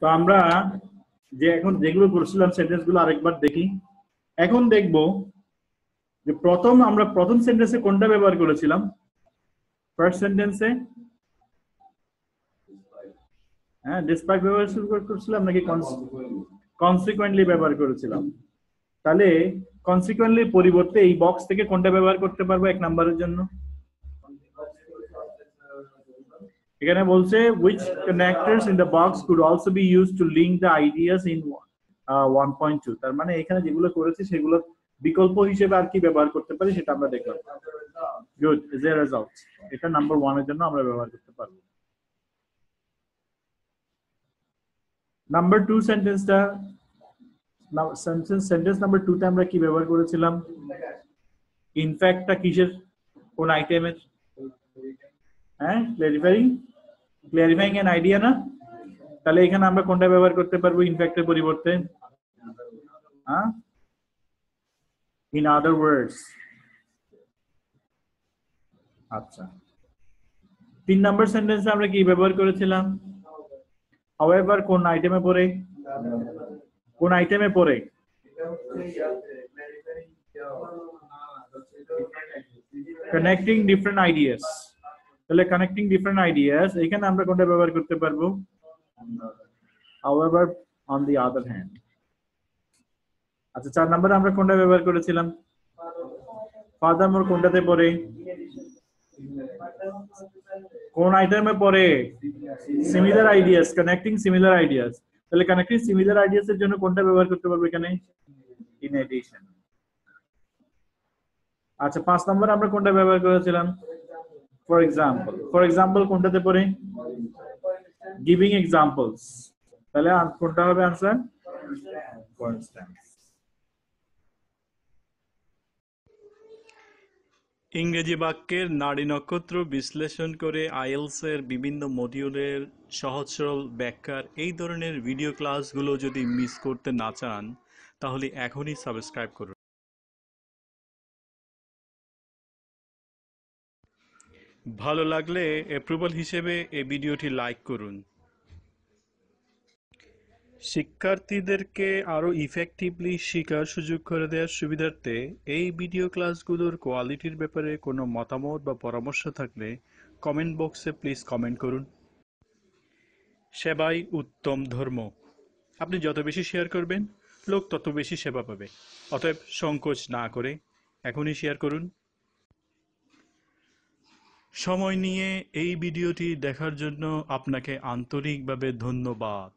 তো আমরা যে এখন যেগুলো করছিলাম সেন্টেন্স গুলো আরেকবার দেখি। এখন দেখব যে আমরা প্রথম সেন্টেন্সে কোনটা ব্যবহার করেছিলাম। ফার্স্ট সেন্টেন্সে হ্যাঁ ডিসপাইট ব্যবহার করছিলাম নাকি কনসিকুয়েন্টলি ব্যবহার করেছিলাম। তাহলে কনসিকুয়েন্টলি পরিবর্তে এই বক্স থেকে কোনটা ব্যবহার করতে পারবো 1 নম্বরের জন্য? এখানে বলছে which connectors in the box could also be used to link the ideas in 1.2। তার মানে এখানে যেগুলো করেছি সেগুলো বিকল্প হিসেবে আর কি ব্যবহার করতে পারি সেটা আমরা দেখলাম। Good, is a result. এটা নাম্বার 1 এর জন্য আমরা ব্যবহার করতে পারবো। নাম্বার 2 সেন্টেন্সটা সেন্টেন্স নাম্বার 2 তে আমরা কি ব্যবহার করেছিলাম? ইনফ্যাক্টটা কিসের, কোন আইটেমের? হ্যাঁ ক্লিয়ারিফাইং এন আইডিয়া না? তাহলে এখানে আমরা কোনটা ব্যবহার করতে পারবো ইনফ্যাক্টের পরিবর্তে? হ্যাঁ, ইন আদার ওয়ার্ডস। আচ্ছা, 3 নাম্বার সেন্টেন্সে আমরা কি ব্যবহার করেছিলাম? হাউএভার কোন আইটেমে পড়ে? কোন আইটেমে পড়ে? Connecting different ideas. তাহলে কানেক্টিং ডিফারেন্ট আইডিয়াস এখানে আমরা কোনটা ব্যবহার করতে পারবো? However on the other hand. আচ্ছা, 4 নম্বরে আমরা কোনটা ব্যবহার করেছিলাম? ফার্দারমোর কোনটাতে পড়ে? কোন আইটেমে পড়ে? Similar ideas, connecting similar ideas. তাহলে কানেক্টিং সিমিলার আইডিয়াস এর জন্য কোনটা ব্যবহার করতে পারবো এখানে? In addition. আচ্ছা, 5 নম্বরে আমরা কোনটা ব্যবহার করেছিলাম? ফর এক্সাম্পল কোনটাতে পড়ে? Giving examples. তাহলে কোনটা হবে आंसर? For instance. ইংরেজি বাক্যের নাড়ি নক্ষত্র বিশ্লেষণ করে আইএলটিএস এর বিভিন্ন মডিউলের সহজ সরল ব্যাখ্যার এই ধরনের ভিডিও ক্লাসগুলো যদি মিস করতে না চান তাহলে এখনই সাবস্ক্রাইব করুন। ভালো লাগলে অ্যাপ্রুভাল হিসেবে এই ভিডিওটি লাইক করুন। শিক্ষার্থীদেরকে আরও ইফেক্টিভলি শেখার সুযোগ করে দেওয়ার সুবিধার্থে এই ভিডিও ক্লাসগুলোর কোয়ালিটির ব্যাপারে কোনো মতামত বা পরামর্শ থাকলে কমেন্ট বক্সে প্লিজ কমেন্ট করুন। সেবাই উত্তম ধর্ম। আপনি যত বেশি শেয়ার করবেন লোক তত বেশি সেবা পাবে। অতএব সংকোচ না করে এখনই শেয়ার করুন। সময় নিয়ে এই ভিডিওটি দেখার জন্য আপনাকে আন্তরিকভাবে ধন্যবাদ।